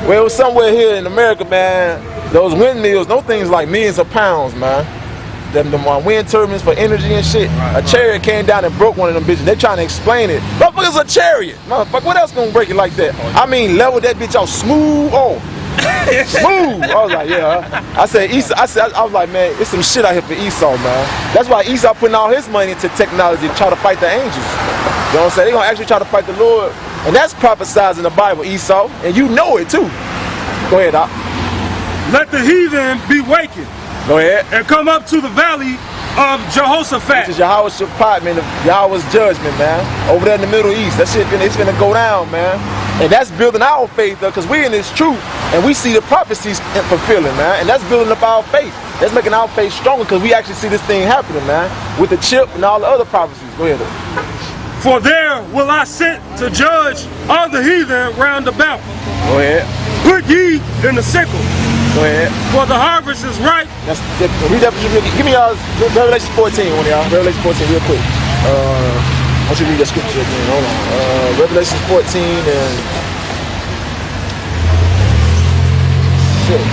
Well, it was somewhere here in America, man. Those windmills, those things like millions of pounds, man. Them wind turbines for energy and shit. A chariot came down and broke one of them bitches. They trying to explain it. Motherfucker's a chariot. Motherfucker, what else gonna break it like that? I mean, level that bitch out smooth off. Smooth. I was like, yeah. I said, Esau. I was like, man, it's some shit out here for Esau, man. That's why Esau putting all his money into technology to try to fight the angels. You know what I'm saying? They gonna actually try to fight the Lord, and that's prophesied in the Bible, Esau, and you know it too. Go ahead, Doc. Let the heathen be wakened. Go ahead. And come up to the valley of Jehoshaphat. Which is Jehoshaphat, man, Yahweh's judgment, man. Over there in the Middle East. That shit, it's finna go down, man. And that's building our faith, though, because we're in this truth, and we see the prophecies fulfilling, man. And that's building up our faith. That's making our faith stronger, because we actually see this thing happening, man. With the chip and all the other prophecies. Go ahead, though. For there will I sit to judge all the heathen round about. Go ahead. Put ye in the sickle. Go ahead. For the harvest is ripe. Read that. Give me Revelation 14, one of y'all. Revelation 14, real quick. I want you to read that scripture again. Hold on. Revelation 14 and shit.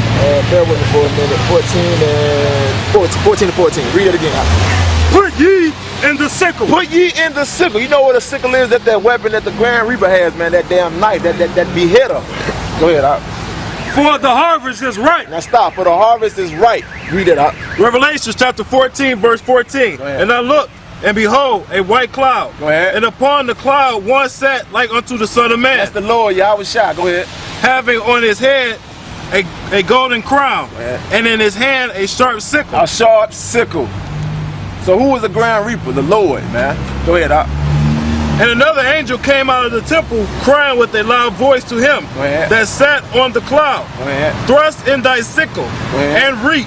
Bear with me for a minute. 14 and 14. Read it again. Put ye in the sickle. Put ye in the sickle. You know what a sickle is? That weapon that the Grand Reaper has, man. That damn knife. That beheader. Go ahead, out. For the harvest is ripe. Now stop. For the harvest is ripe. Read it out. Revelation chapter 14, verse 14. And I looked, and behold, a white cloud. Go ahead. And upon the cloud one sat like unto the Son of Man. That's the Lord, Yahweh Shai. Go ahead. Having on his head a golden crown, and in his hand a sharp sickle. A sharp sickle. So who was the Grand Reaper? The Lord, man. Go ahead, out. And another angel came out of the temple, crying with a loud voice to him that sat on the cloud, thrust in thy sickle and reap,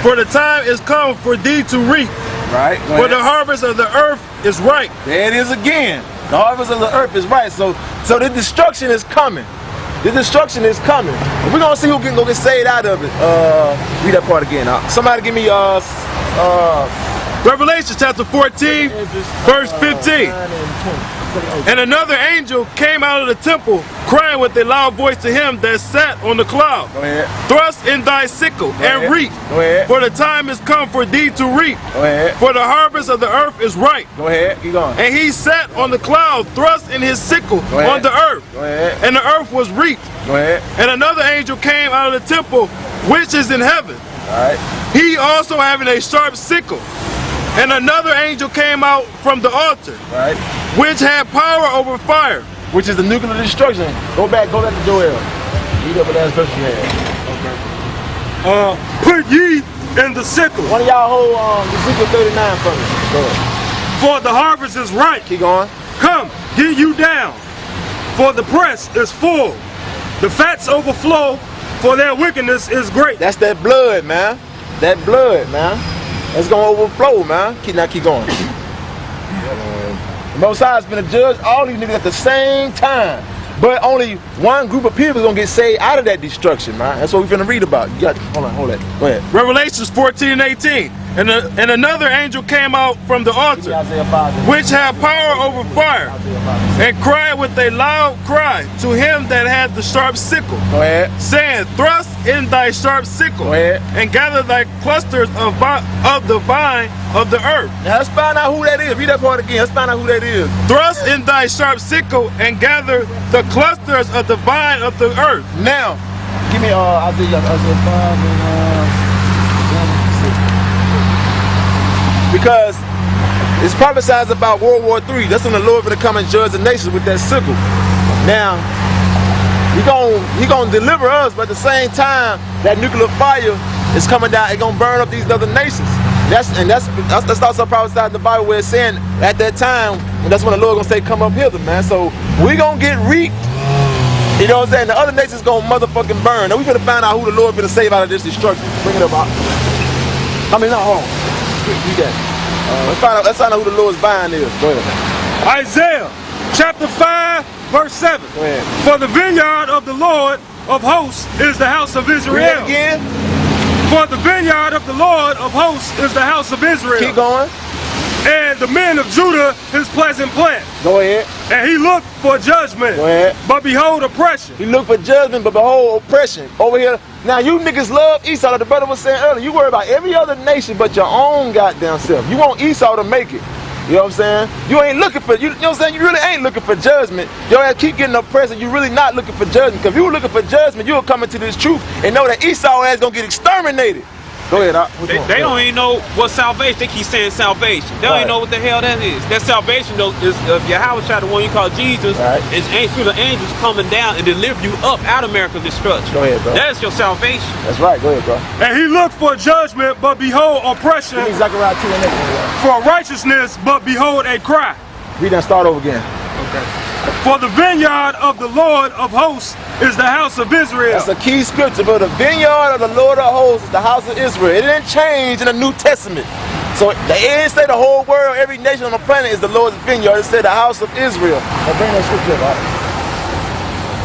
for the time is come for thee to reap. Right. For the harvest of the earth is ripe. There it is again. The harvest of the earth is ripe. So the destruction is coming. The destruction is coming. And we're gonna see who can go get saved out of it. Read that part again. Somebody give me Revelation chapter 14, verse 15. And another angel came out of the temple, crying with a loud voice to him that sat on the cloud. Thrust in thy sickle and reap, for the time is come for thee to reap. For the harvest of the earth is ripe. Go ahead, keep going. And he sat on the cloud, thrust in his sickle on the earth, and the earth was reaped. And another angel came out of the temple, which is in heaven. He also having a sharp sickle. And another angel came out from the altar, which had power over fire. Which is the nuclear destruction. Go back to Joel. Read up the last verse you had. Put ye in the sickle. One of y'all hold Ezekiel 39 for me. Go ahead. For the harvest is ripe. Keep going. Come, get you down. For the press is full. The fats overflow, for their wickedness is great. That's that blood, man. That blood, man. It's gonna overflow, man. Keep going. The Most High is gonna judge all these niggas at the same time. But only one group of people is gonna get saved out of that destruction, man. That's what we're gonna read about. You got hold that. Go ahead. Revelations 14 and 18. And another angel came out from the altar, which had power over fire, and cried with a loud cry to him that had the sharp sickle, saying, Thrust in thy sharp sickle, and gather thy clusters of the vine of the earth. Now let's find out who that is. Read that part again. Let's find out who that is. Thrust in thy sharp sickle, and gather the clusters of the vine of the earth. Now, give me Isaiah 5 and because it's prophesied about World War III. That's when the Lord going to come and judge the nations with that sickle. Now, he gonna deliver us, but at the same time, that nuclear fire is coming down. It's gonna burn up these other nations. That's also prophesied in the Bible where it's saying at that time, and that's when the Lord gonna say, "Come up hither, man." So we gonna get reaped. You know what I'm saying? The other nations gonna motherfucking burn. Now we gonna find out who the Lord gonna save out of this destruction. Bring it up, out. I mean, not hold on. Let's find out who the Lord's buying is. Go ahead. Isaiah chapter 5, verse 7. Go ahead. For the vineyard of the Lord of hosts is the house of Israel. Read it again. For the vineyard of the Lord of hosts is the house of Israel. Keep going. and the men of Judah his pleasant plant. Go ahead. And he looked for judgment, Go ahead. but behold oppression. He looked for judgment, but behold oppression. Over here, now you niggas love Esau, like the brother was saying earlier. You worry about every other nation but your own goddamn self. You want Esau to make it. You know what I'm saying? You ain't looking for, you know what I'm saying? You really ain't looking for judgment. Your ass keep getting oppressed and you really not looking for judgment. Because if you were looking for judgment, you will come into this truth and know that Esau ass gonna get exterminated. Go ahead, They don't even know what salvation. They keep saying salvation. They don't even know what the hell that is. That salvation though is Yahweh, the one you call Jesus, is through the angels coming down and deliver you up out of America's destruction. Go ahead, bro. That is your salvation. That's right. Go ahead, bro. And he looked for judgment, but behold oppression. Give me Zechariah 2 and 8. For righteousness, but behold a cry. Read that, start over again. Okay. For the vineyard of the Lord of hosts is the house of Israel. That's a key scripture, but the vineyard of the Lord of hosts is the house of Israel. It didn't change in the New Testament. So it didn't say the whole world, every nation on the planet is the Lord's vineyard. It said the house of Israel. Now bring that scripture up.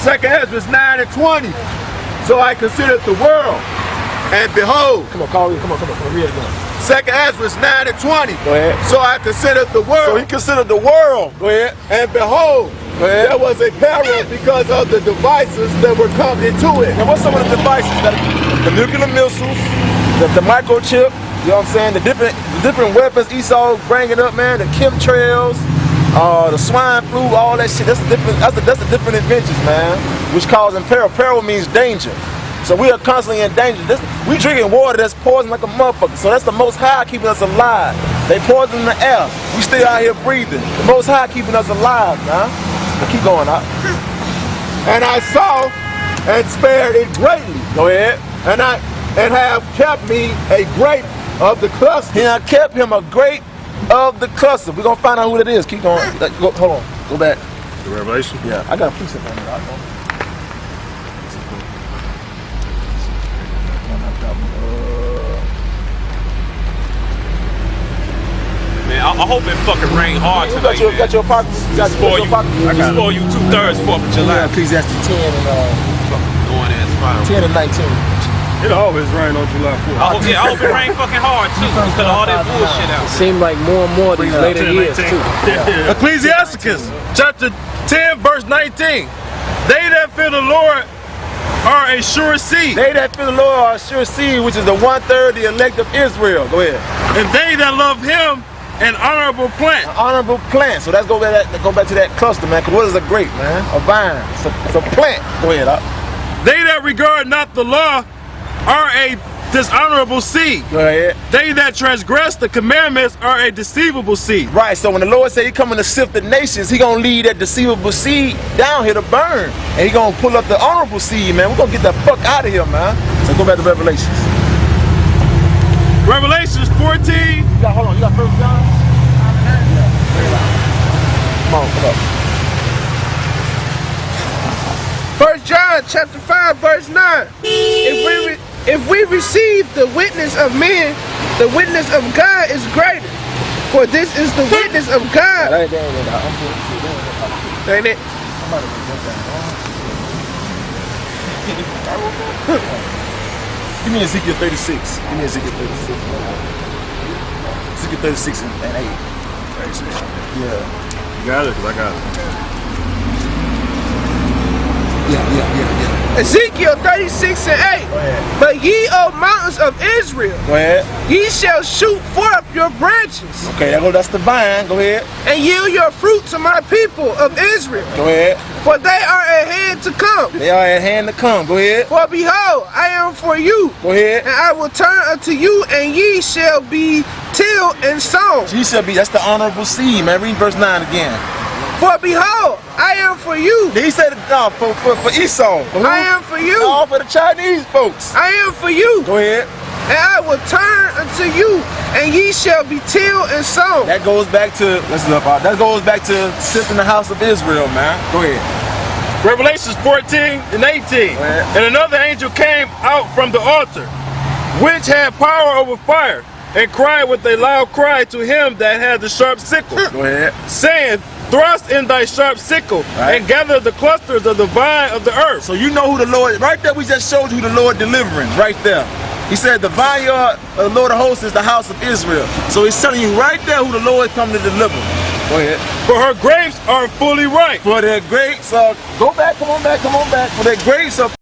Second Ezra 9 and 20. So I considered the world, and behold. Come on, read it again. Second Ezra 9 and 20. Go ahead. So I considered the world. So he considered the world. Go ahead. And behold, there was a peril because of the devices that were come into it. Now what's some of the devices? The nuclear missiles, the microchip, you know what I'm saying? The different weapons Esau bringing up, man. The chemtrails, the swine flu, all that shit. That's the different inventions, man. Which causing peril. Peril means danger. So we are constantly in danger. We drinking water that's poison like a motherfucker. So that's the Most High keeping us alive. They poison the air. We still out here breathing. The Most High keeping us alive, man. But keep going up. And I saw and spared it greatly. Go ahead. And have kept me a grape of the cluster. And I kept him a grape of the cluster. We're gonna find out who it is. Keep going. Hold on. Go back. The Revelation? Yeah. I got a precept on it. Man, I hope it fucking rain hard tonight. You got your pocket. Spoil you 2/3 4th of July. Ecclesiastes 10 and Going ass fire. 10 and 19. It always rain on July 4th. I hope it rain fucking hard too. Because of all that bullshit out. Seemed like more and more these later years too. Ecclesiasticus chapter 10 verse 19. They that fear the Lord are a sure seed. They that fear the Lord are a sure seed, which is the 1/3 the elect of Israel. Go ahead. And they that love him, an honorable plant. An honorable plant. So let's go back to that cluster, man. Cause what is a grape, man? A vine. It's a plant. Go ahead. They that regard not the law are a dishonorable seed. Go ahead. They that transgress the commandments are a deceivable seed. Right. So when the Lord said He coming to sift the nations, He gonna lead that deceivable seed down here to burn, and He gonna pull up the honorable seed, man. We're gonna get the fuck out of here, man. So go back to Revelations. Revelations 14. Hold on. You got 1 John? Come on. 1 John chapter 5 verse 9. If we receive the witness of men, the witness of God is greater. For this is the witness of God. Ain't it? Give me Ezekiel 36. Give me Ezekiel 36. Ezekiel 36 and 8. 36. Yeah. You got it? Because I got it. Yeah. Ezekiel 36 and 8. But ye, O mountains of Israel, Go ahead. ye shall shoot forth your branches, Okay, that's the vine. Go ahead. and yield your fruit to my people of Israel. Go ahead. For they are ahead to come. They are at hand to come. Go ahead. For behold, I am for you, Go ahead. and I will turn unto you, and ye shall be tilled and sown. Ye shall be. That's the honorable seed, man. Read verse 9 again. For behold, I am for you. He said it for Esau. For who? I am for you. No, for the Chinese folks. I am for you, Go ahead. and I will turn unto you, and ye shall be tilled and sown. That goes back to that goes back to sifting the house of Israel, man. Go ahead. Revelations 14 and 18. And another angel came out from the altar, which had power over fire, and cried with a loud cry to him that had the sharp sickle, Go ahead. saying, Thrust in thy sharp sickle, and gather the clusters of the vine of the earth. So you know who the Lord, right there we just showed you the Lord delivering, right there. He said the vineyard of the Lord of hosts is the house of Israel. So he's telling you right there who the Lord is coming to deliver. Go ahead. For her grapes are fully ripe. For their grapes are, go back, come on back. For their grapes are